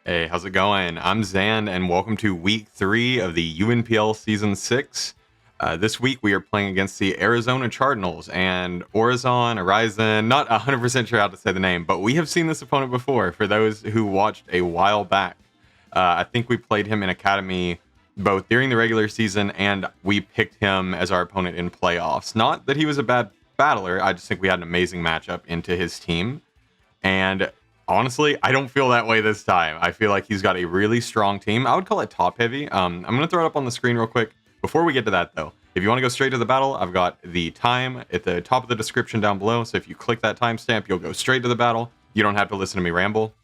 Hey, how's it going? I'm Zan, and welcome to week 3 of the UNPL season 6. This week we are playing against the Arizona Cardinals and Horizon, not 100% sure how to say the name, but we have seen this opponent before for those who watched a while back. I think we played him in Academy both during the regular season and we picked him as our opponent in playoffs. Not that he was a bad battler, I just think we had an amazing matchup into his team. And honestly, I don't feel that way this time. I feel like he's got a really strong team. I would call it top heavy. I'm going to throw it up on the screen real quick. Before we get to that, though, if you want to go straight to the battle, I've got the time at the top of the description down below. So if you click that timestamp, you'll go straight to the battle. You don't have to listen to me ramble.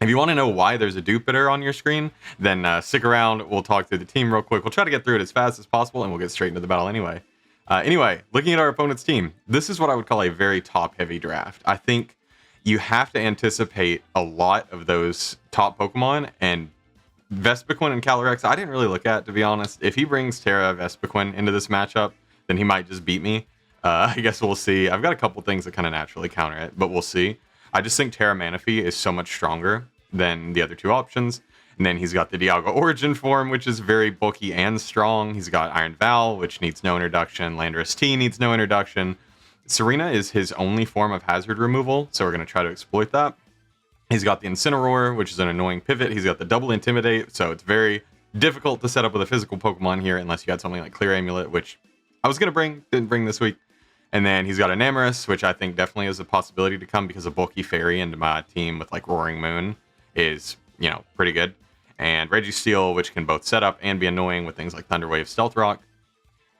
If you want to know why there's a Dewpider on your screen, then stick around. We'll talk through the team real quick. We'll try to get through it as fast as possible, and we'll get straight into the battle anyway. Anyway, looking at our opponent's team, this is what I would call a very top-heavy draft. I think you have to anticipate a lot of those top Pokemon, and Vespiquen and Calyrex I didn't really look at, to be honest. If he brings Terra Vespiquen into this matchup, then he might just beat me. I guess we'll see. I've got a couple things that kind of naturally counter it, but we'll see. I just think Terra Manaphy is so much stronger than the other two options. And then he's got the Dialga Origin form, which is very bulky and strong. He's got Iron Val, which needs no introduction. Landorus T needs no introduction. Serena is his only form of hazard removal, so we're going to try to exploit that. He's got the Incineroar, which is an annoying pivot. He's got the double Intimidate, so it's very difficult to set up with a physical Pokemon here unless you got something like Clear Amulet, which I was going to bring, didn't bring this week. And then he's got Enamorus, which I think definitely is a possibility to come because a bulky Fairy into my team with like Roaring Moon is, pretty good. And Registeel, which can both set up and be annoying with things like Thunder Wave, Stealth Rock.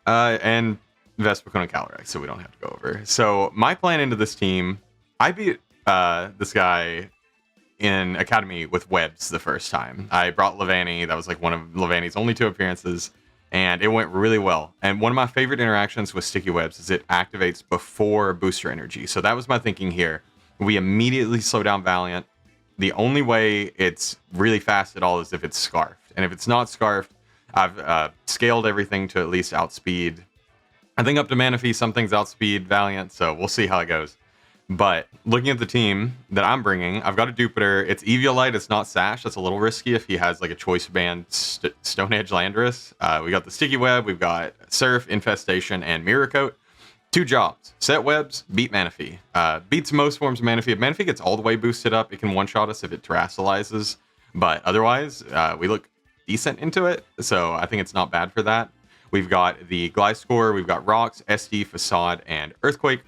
And Vespiquen and Calyrex, so we don't have to go over. So my plan into this team, I beat this guy in Academy with Webs the first time. I brought Levani, that was like one of Levani's only 2 appearances, and it went really well. And one of my favorite interactions with Sticky Webs is it activates before Booster Energy. So that was my thinking here. We immediately slow down Valiant. The only way it's really fast at all is if it's Scarfed. And if it's not Scarfed, I've scaled everything to at least outspeed. I think up to Manaphy, some things outspeed Valiant, so we'll see how it goes. But looking at the team that I'm bringing, I've got a Dewpider. It's Eviolite, it's not Sash. That's a little risky if he has like a Choice Band Stone Edge Landorus. We got the Sticky Web, we've got Surf, Infestation, and Mirror Coat. 2 jobs. Set Webs, beat Manaphy. Beats most forms of Manaphy. If Manaphy gets all the way boosted up, it can one-shot us if it terastallizes. But otherwise, we look decent into it, so I think it's not bad for that. We've got the Gliscor, we've got Rocks, SD, Facade, and Earthquake.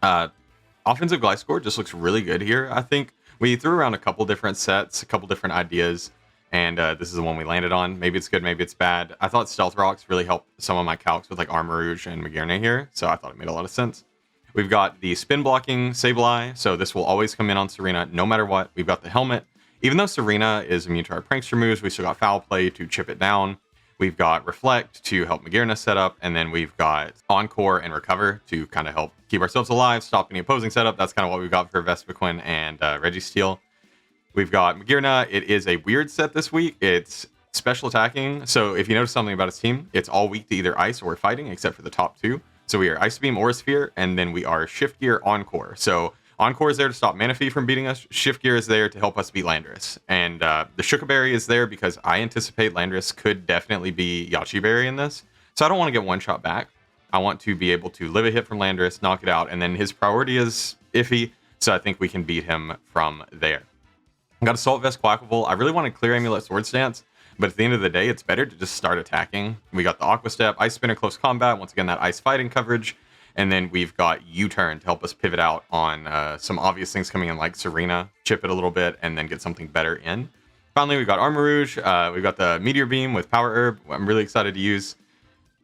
Offensive Gliscor just looks really good here. I think we threw around a couple different sets, a couple different ideas, and this is the one we landed on. Maybe it's good, maybe it's bad. I thought Stealth Rocks really helped some of my calcs with like Armarouge and Magearna here, so I thought it made a lot of sense. We've got the spin blocking Sableye, so this will always come in on Serena no matter what. We've got the helmet. Even though Serena is immune to our prankster moves, we still got Foul Play to chip it down. We've got Reflect to help Magearna set up, and then we've got Encore and Recover to kind of help keep ourselves alive, stop any opposing setup. That's kind of what we've got for Vespiquen and Registeel. We've got Magearna. It is a weird set this week. It's special attacking, so if you notice something about its team, it's all weak to either Ice or Fighting, except for the top 2. So we are Ice Beam or Sphere, and then we are Shift Gear Encore. So Encore is there to stop Manaphy from beating us. Shift Gear is there to help us beat Landorus. And the Shuka Berry is there because I anticipate Landorus could definitely be Yachi Berry in this. So I don't want to get one shot back. I want to be able to live a hit from Landorus, knock it out, and then his priority is iffy, so I think we can beat him from there. Got Assault Vest Quaquaval. I really want to Clear Amulet Sword Stance, but at the end of the day, it's better to just start attacking. We got the Aqua Step, Ice Spinner Close Combat, once again that Ice Fighting coverage, and then we've got U-Turn to help us pivot out on some obvious things coming in like Serena, chip it a little bit, and then get something better in. Finally, we've got Armarouge. We've got the Meteor Beam with Power Herb. I'm really excited to use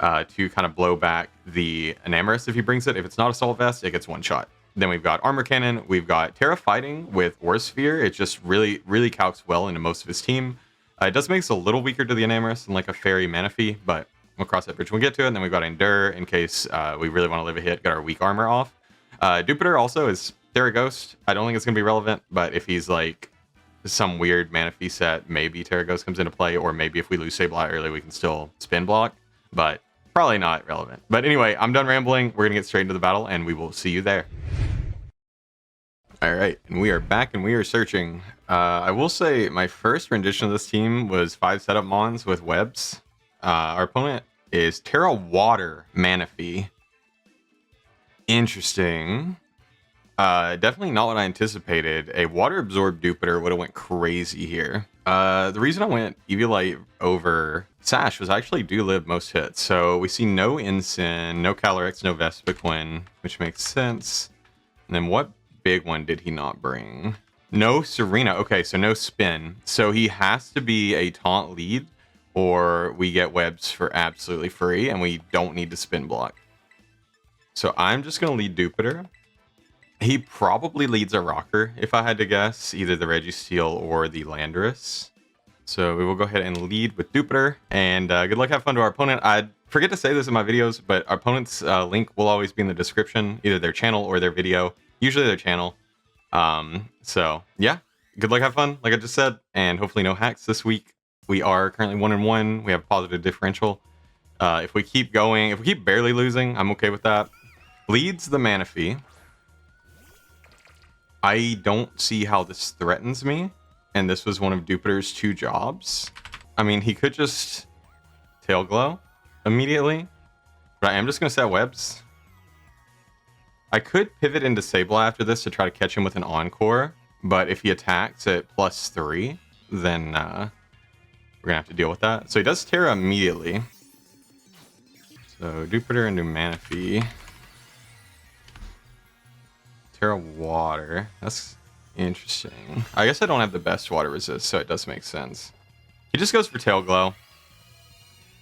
to kind of blow back the Enamorus if he brings it. If it's not Assault Vest, it gets one shot. Then we've got Armor Cannon. We've got Terra Fighting with Aura Sphere. It just really, really calcs well into most of his team. It does make us a little weaker to the Enamorus than like a Fairy Manaphy, but we'll cross that bridge when we get to it. And then we've got Endure in case we really want to live a hit, get our weak armor off. Dewpider also is Terra Ghost. I don't think it's going to be relevant, but if he's like some weird Manaphy set, maybe Terra Ghost comes into play, or maybe if we lose Sableye early, we can still spin block, but probably not relevant. But anyway, I'm done rambling. We're going to get straight into the battle, and we will see you there. All right, and we are back and we are searching. I will say my first rendition of this team was 5 setup mons with webs. Our opponent is Terra Water Manaphy. Interesting. Definitely not what I anticipated. A water absorbed Dewpider would have went crazy here. The reason I went Eviolite over Sash was I actually do live most hits. So we see no Ensign, no Calyrex, no Vespiquen, which makes sense. And then what big one did he not bring? No Serena. Okay, so no spin. So he has to be a taunt lead or we get webs for absolutely free and we don't need to spin block. So I'm just going to lead Dewpider. He probably leads a rocker, if I had to guess, either the Registeel or the Landorus. So we will go ahead and lead with Dewpider, and good luck, have fun to our opponent. I forget to say this in my videos, but our opponent's link will always be in the description, either their channel or their video, usually their channel. So yeah, good luck, have fun, like I just said, and hopefully no hacks this week. We are currently 1-1, we have positive differential. If we keep going, if we keep barely losing, I'm okay with that. Leads the Manaphy. I don't see how this threatens me, and this was one of Dewpider's 2 jobs. I mean, he could just Tail Glow immediately, but I am just going to set webs. I could pivot into Sableye after this to try to catch him with an Encore, but if he attacks at +3, then we're going to have to deal with that. So he does Terra immediately. So Dewpider into Manaphy. Terra Water. That's interesting. I guess I don't have the best water resist, so it does make sense. He just goes for Tail Glow.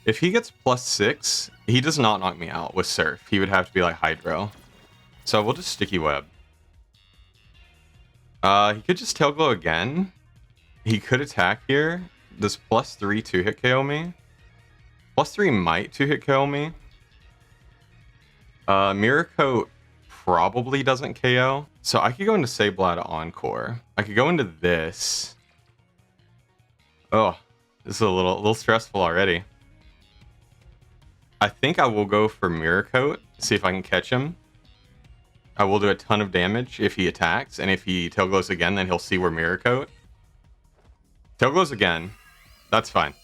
If he gets +6, he does not knock me out with Surf. He would have to be like Hydro. So we'll just Sticky Web. He could just Tail Glow again. He could attack here. Does +3 2-hit KO me? +3 might 2-hit KO me. Mirror Coat probably doesn't KO. So I could go into Sableye to Encore. I could go into this. Oh, this is a little stressful already. I think I will go for Mirror Coat, see if I can catch him. I will do a ton of damage if he attacks, and if he Tail Glows again, then he'll see we're Mirror Coat. Tail Glows again. That's fine.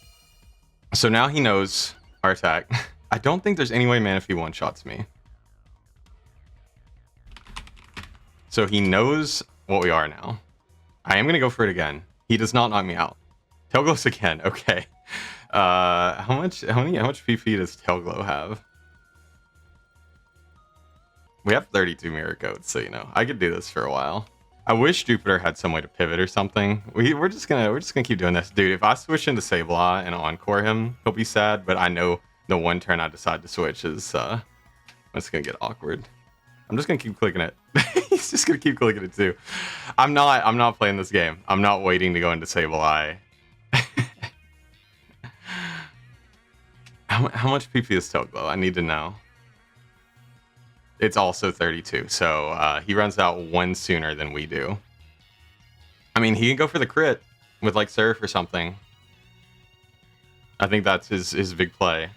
So now he knows our attack. I don't think there's any way Manaphy one-shots me. So he knows what we are now. I am going to go for it again. He does not knock me out. Tail Glows again. Okay. How much PP does Tail Glow have? We have 32 Mirror Coats, so you know, I could do this for a while. I wish Dewpider had some way to pivot or something. We're just gonna keep doing this. Dude, if I switch into Sableye and Encore him, he'll be sad, but I know the one turn I decide to switch is it's gonna get awkward. I'm just gonna keep clicking it. He's just gonna keep clicking it too. I'm not playing this game. I'm not waiting to go into Sableye. How much PP is Tail Glow? I need to know. It's also 32, so he runs out 1 sooner than we do. I mean, he can go for the crit with like Surf or something. I think that's his big play.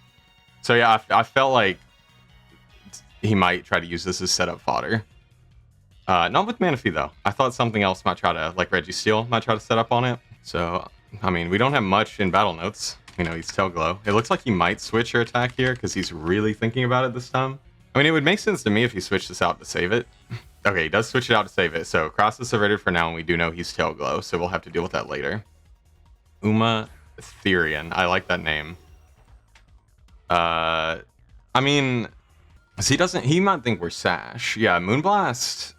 So yeah, I felt like he might try to use this as setup fodder. Not with Manaphy though. I thought something else might try to, like Registeel might try to set up on it. So, I mean, we don't have much in battle notes. You know, he's Tail Glow. It looks like he might switch or attack here because he's really thinking about it this time. I mean, it would make sense to me if he switched this out to save it. Okay, he does switch it out to save it. So cross this averted for now, and we do know he's Tail Glow, so we'll have to deal with that later. Uma Therian. I like that name. I mean, he might think we're Sash. Yeah, Moonblast.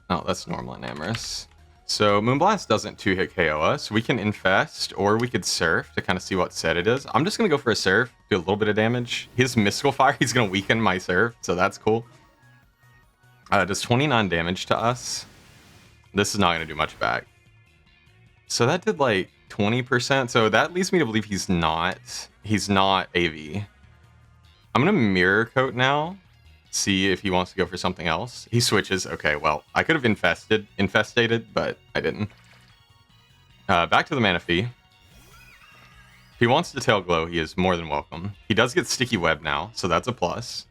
Oh, that's normal and Amorous. So Moonblast doesn't 2-hit KO us. We can Infest, or we could Surf to kind of see what set it is. I'm just going to go for a Surf, do a little bit of damage. His Mystical Fire, he's going to weaken my Surf, so that's cool. Does 29 damage to us. This is not going to do much back. So that did like 20%, so that leads me to believe he's not AV. I'm going to Mirror Coat now. See if he wants to go for something else. He switches. Okay, well, I could have infestated, but I didn't. Back to the Manaphy. If he wants to Tail Glow, he is more than welcome. He does get Sticky Web now, so that's a plus.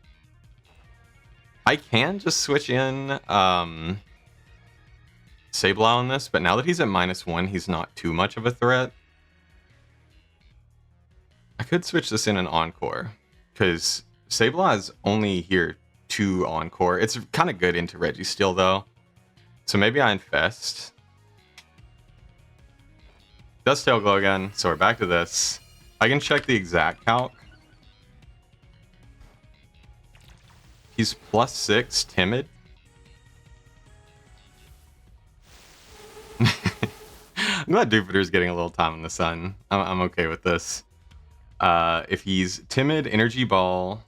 I can just switch in Sableye on this, but now that he's at -1, he's not too much of a threat. I could switch this in an Encore, because Sableye is only here 2 Encore. It's kind of good into Registeel, though. So maybe I Infest. Does Tail Glow again, so we're back to this. I can check the exact calc. He's +6 Timid. I'm glad Dewpider's getting a little time in the sun. I'm okay with this. If he's Timid, Energy Ball,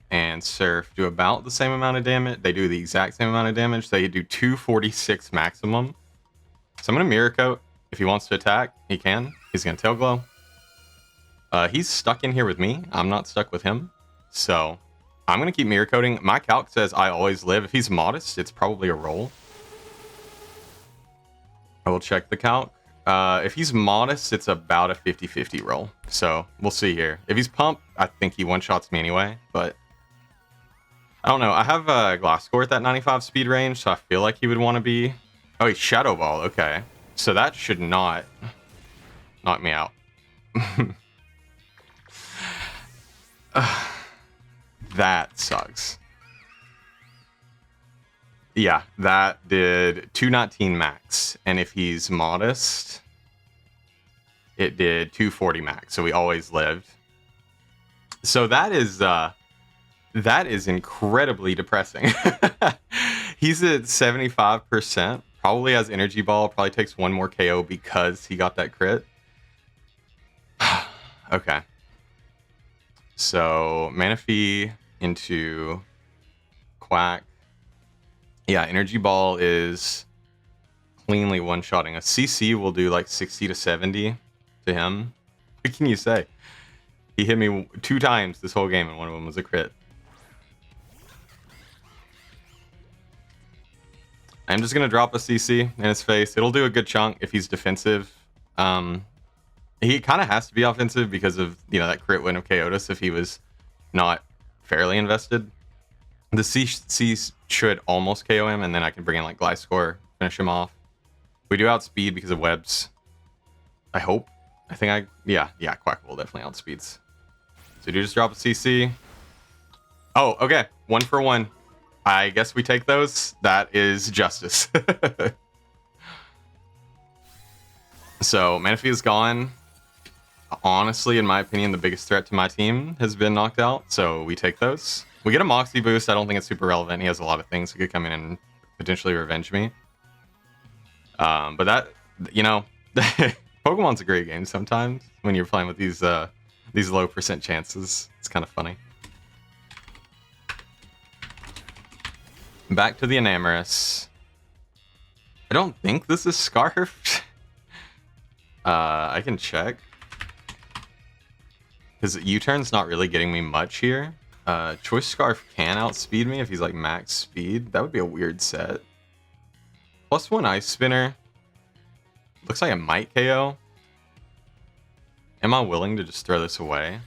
and Surf do about the same amount of damage. They do the exact same amount of damage. They do 246 maximum. So I'm going to Mirror Coat. If he wants to attack, he can. He's going to Tail Glow. He's stuck in here with me. I'm not stuck with him. So I'm going to keep Mirror Coating. My calc says I always live. If he's Modest, it's probably a roll. I will check the calc. If he's Modest, it's about a 50-50 roll. So we'll see here. If he's Pump, I think he one-shots me anyway. But I don't know. I have a Glasscore at that 95 speed range, so I feel like he would want to be... Oh, he's Shadow Ball. Okay. So that should not knock me out. That sucks. Yeah, that did 219 max. And if he's Modest, it did 240 max. So we always lived. So that is incredibly depressing. He's at 75%. Probably has Energy Ball. Probably takes one more KO because he got that crit. Okay. So Manaphy into Quack. Yeah, Energy Ball is cleanly one-shotting. A CC will do like 60 to 70 to him. What can you say? He hit me 2 times this whole game, and one of them was a crit. I'm just going to drop a CC in his face. It'll do a good chunk if he's defensive. He kind of has to be offensive because of, you know, that crit win of KO'd us if he was not fairly invested. The C should almost KO him, and then I can bring in like Gliscor, finish him off. We do outspeed because of webs. I hope. Yeah, Quaquaval definitely outspeeds. So do just drop a CC. Oh, okay. 1 for 1. I guess we take those. That is justice. So Manaphy is gone. Honestly, in my opinion, the biggest threat to my team has been knocked out. So we take those. We get a Moxie boost. I don't think it's super relevant. He has a lot of things that could come in and potentially revenge me. But that, you know, Pokemon's a great game sometimes when you're playing with these low percent chances. It's kind of funny. Back to the Enamorous. I don't think this is Scarf. I can check. Because U-turn's not really getting me much here. Choice Scarf can outspeed me if he's like max speed. That would be a weird set. +1 Ice Spinner. Looks like it might KO. Am I willing to just throw this away?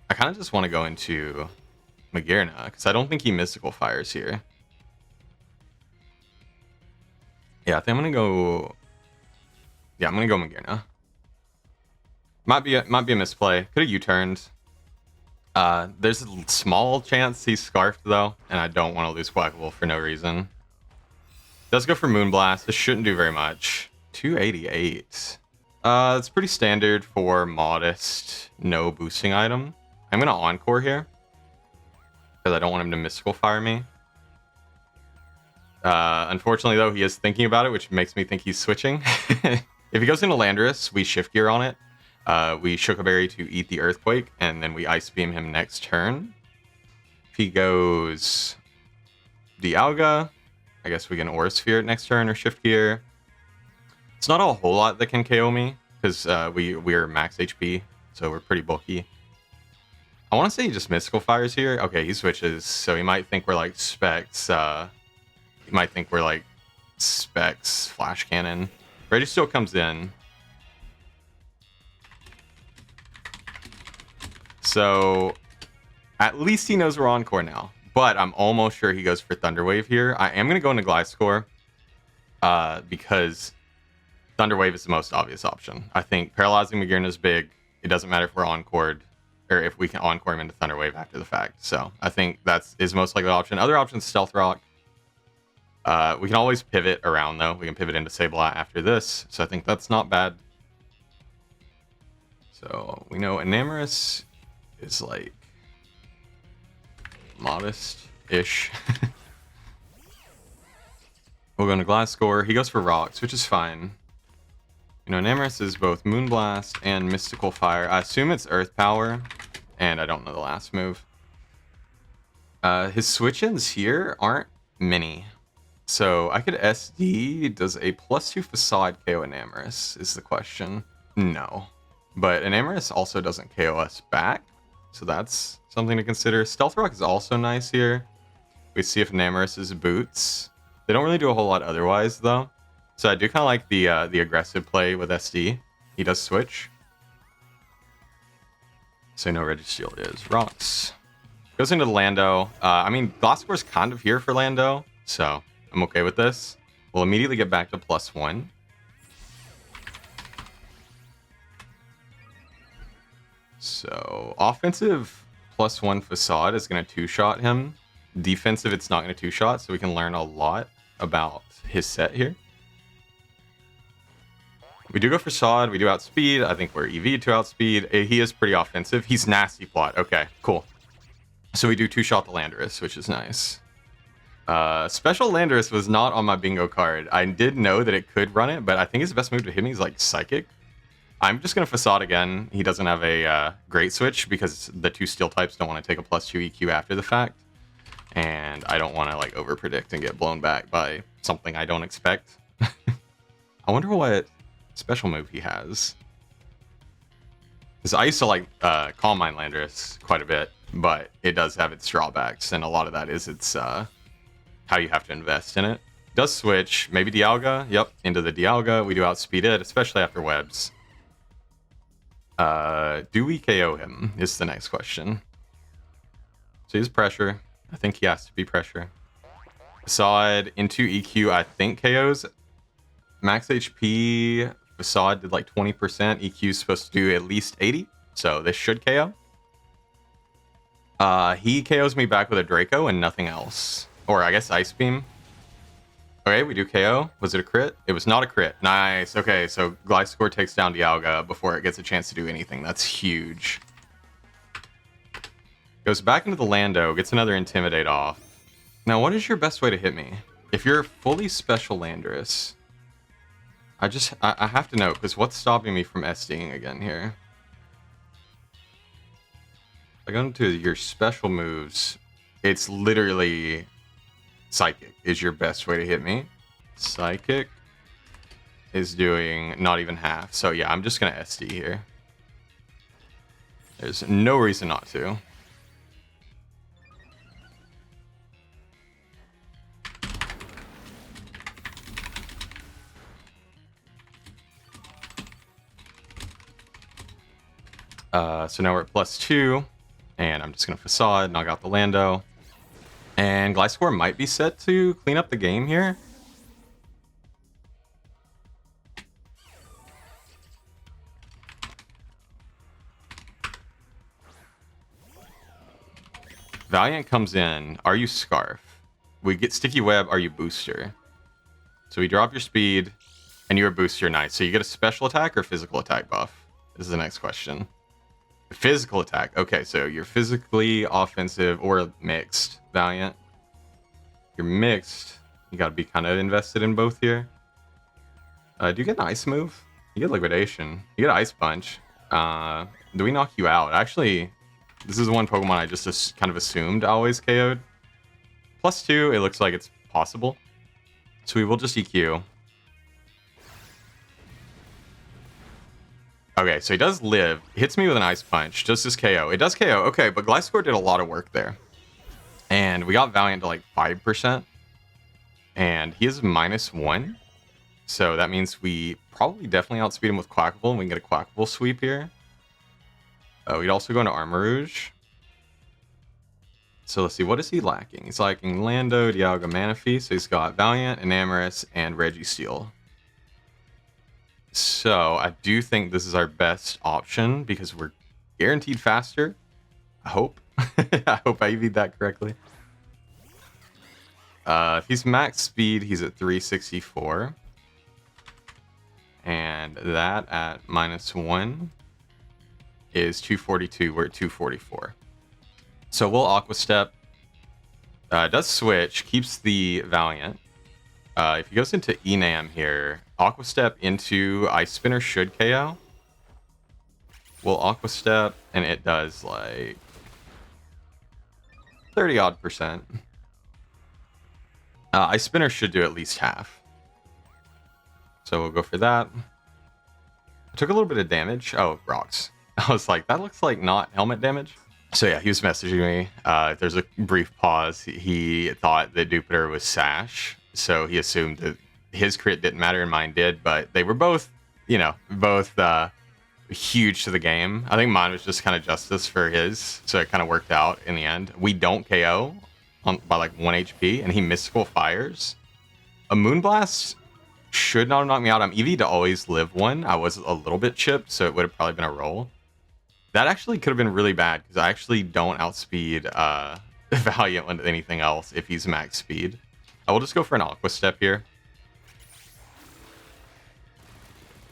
I kind of just want to go into Magearna because I don't think he Mystical Fires here. Yeah, I think I'm gonna go. Yeah, I'm gonna go Magearna. Might be a misplay. Could have U-turned. There's a small chance he's Scarfed though, and I don't want to lose Quaquaval for no reason. Does go for Moonblast. This shouldn't do very much. 288. It's pretty standard for Modest, no boosting item. I'm gonna Encore here because I don't want him to Mystical Fire me. Unfortunately, though, he is thinking about it, which makes me think he's switching. If he goes into Landorus, we Shift Gear on it. We Shook a Berry to eat the Earthquake, and then we Ice Beam him next turn. If he goes Dialga, I guess we can Aura Sphere it next turn or Shift Gear. It's not a whole lot that can KO me, because we're max HP, so we're pretty bulky. I want to say he just Mystical Fires here. Okay, he switches, so he might think we're like Specs. He might think we're like Specs Flash Cannon. Registeel comes in. So at least he knows we're Encore now. But I'm almost sure he goes for Thunder Wave here. I am going to go into Gliscor. because Thunder Wave is the most obvious option. I think paralyzing Magearna is big. It doesn't matter if we're encored or if we can encore him into Thunder Wave after the fact. So I think that's most likely the option. Other options, Stealth Rock. We can always pivot around though. We can pivot into Sableye after this. So I think that's not bad. So we know Enamorus is like modest-ish. We'll go into Glasscore. He goes for Rocks, which is fine. You know, Enamorus is both Moonblast and Mystical Fire. I assume it's Earth Power, and I don't know the last move. His switch-ins here aren't many. So I could SD. Does a +2 Facade KO Enamorus is the question. No. But Enamorus also doesn't KO us back. So that's something to consider. Stealth Rock is also nice here. We see if Enamorus is boots. They don't really do a whole lot otherwise, though. So I do kind of like the aggressive play with SD. He does switch. So no Regishield is Rocks. Goes into the Lando. I mean, Glasscore's kind of here for Lando, so I'm okay with this. We'll immediately get back to +1. So offensive +1 Facade is going to two-shot him. Defensive, it's not going to two-shot, so we can learn a lot about his set here. We do go for Facade, we do outspeed. I think we're EV to outspeed. He is pretty offensive. He's nasty plot. Okay, cool. So we do two-shot the Landorus, which is nice. Special Landorus was not on my bingo card. I did know that it could run it, but I think his best move to hit me is like Psychic. I'm just going to Facade again. He doesn't have a Great Switch because the two Steel types don't want to take a +2 EQ after the fact. And I don't want to like over-predict and get blown back by something I don't expect. I wonder what special move he has. Because I used to like Calm Mind Landorus quite a bit, but it does have its drawbacks, and a lot of that is its how you have to invest in it. Does switch, maybe Dialga, yep, into the Dialga. We do outspeed it, especially after webs. Do we KO him is the next question. So he's pressure. I think he has to be pressure. Facade into EQ, I think KOs. Max HP, Facade did like 20%. EQ is supposed to do at least 80, so this should KO. He KOs me back with a Draco and nothing else. Or I guess Ice Beam. Okay, we do KO. Was it a crit? It was not a crit. Nice. Okay, so Gliscor takes down Dialga before it gets a chance to do anything. That's huge. Goes back into the Lando, gets another Intimidate off. Now, what is your best way to hit me? If you're fully Special Landorus, I have to know, because what's stopping me from SDing again here? I go into your special moves, it's literally Psychic is your best way to hit me. Psychic is doing not even half. So yeah, I'm just going to SD here. There's no reason not to. So now we're at +2, and I'm just going to Facade, knock out the Lando. And Gliscor might be set to clean up the game here. Valiant comes in. Are you Scarf? We get Sticky Web. Are you Booster? So we drop your speed, and you're a Booster. Nice. So you get a special attack or physical attack buff? This is the next question. Physical attack. Okay, so you're physically offensive or mixed, Valiant. You're mixed. You gotta be kind of invested in both here. Do you get an ice move? You get liquidation. You get ice punch. Do we knock you out? Actually, this is one Pokemon I just kind of assumed always KO'd. +2, it looks like it's possible. So we will just EQ. Okay, so he does live. Hits me with an Ice Punch. Just as KO. It does KO. Okay, but Gliscor did a lot of work there. And we got Valiant to like 5%. And he is -1. So that means we probably definitely outspeed him with Quaquaval. And we can get a Quaquaval sweep here. We'd also go into Armarouge. So let's see, what is he lacking? He's lacking Lando, Dialga, Manaphy, so he's got Valiant, Enamorus, and Registeel. So I do think this is our best option because we're guaranteed faster. I hope. I hope I read that correctly. If he's max speed, he's at 364. And that at -1 is 242. We're at 244. So we'll Aqua Step. Does switch, keeps the Valiant. If he goes into Enam here, Aqua Step into Ice Spinner should KO. We'll Aqua Step, and it does like 30-odd%. Ice Spinner should do at least half. So we'll go for that. I took a little bit of damage. Oh, rocks. I was like, that looks like not helmet damage. So yeah, he was messaging me. There's a brief pause. He thought that Dewpider was Sash, so he assumed that his crit didn't matter and mine did, but they were both, both huge to the game. I think mine was just kind of justice for his, so it kind of worked out in the end. We don't KO by like 1 HP, and he Mystical Fires. A Moonblast should not have knocked me out. I'm EV to always live one. I was a little bit chipped, so it would have probably been a roll. That actually could have been really bad because I actually don't outspeed Valiant with anything else if he's max speed. I will just go for an Aqua Step here.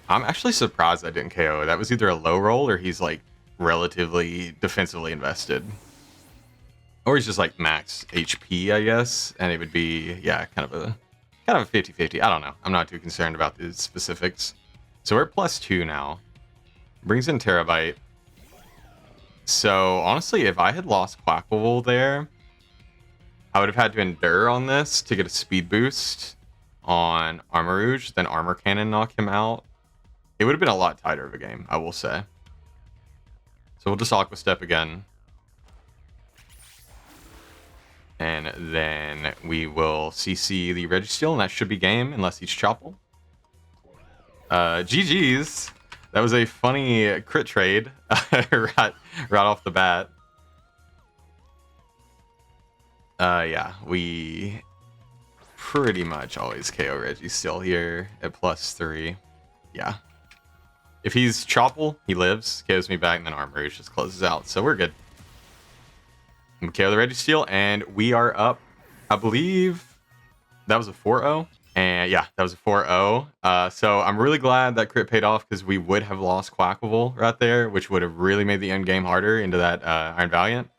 I'm actually surprised I didn't KO. That was either a low roll or he's like relatively defensively invested. Or he's just like max HP, I guess. And it would be, yeah, kind of a 50-50. I don't know. I'm not too concerned about the specifics. So we're at +2 now. Brings in Terabyte. So honestly, if I had lost Quaquaval there, I would have had to endure on this to get a speed boost on Armarouge, then Armor Cannon knock him out. It would have been a lot tighter of a game, I will say. So we'll just Aqua Step again. And then we will CC the Registeel, and that should be game, unless he's Choppel. GG's. That was a funny crit trade right off the bat. Yeah, we pretty much always KO Registeel here at +3. Yeah. If he's Choppel, he lives, KOs me back, and then Armarouge just closes out. So we're good. We KO the Registeel, and we are up. I believe that was a 4-0. And yeah, that was a 4-0. So I'm really glad that crit paid off because we would have lost Quaquaval right there, which would have really made the end game harder into that Iron Valiant.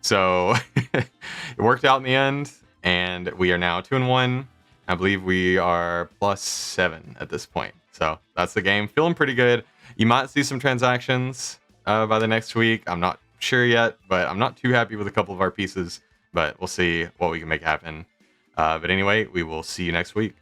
So it worked out in the end, and we are now 2-1. I believe we are +7 at this point. So that's the game. Feeling pretty good. You might see some transactions by the next week. I'm not sure yet, but I'm not too happy with a couple of our pieces. But we'll see what we can make happen. But anyway, we will see you next week.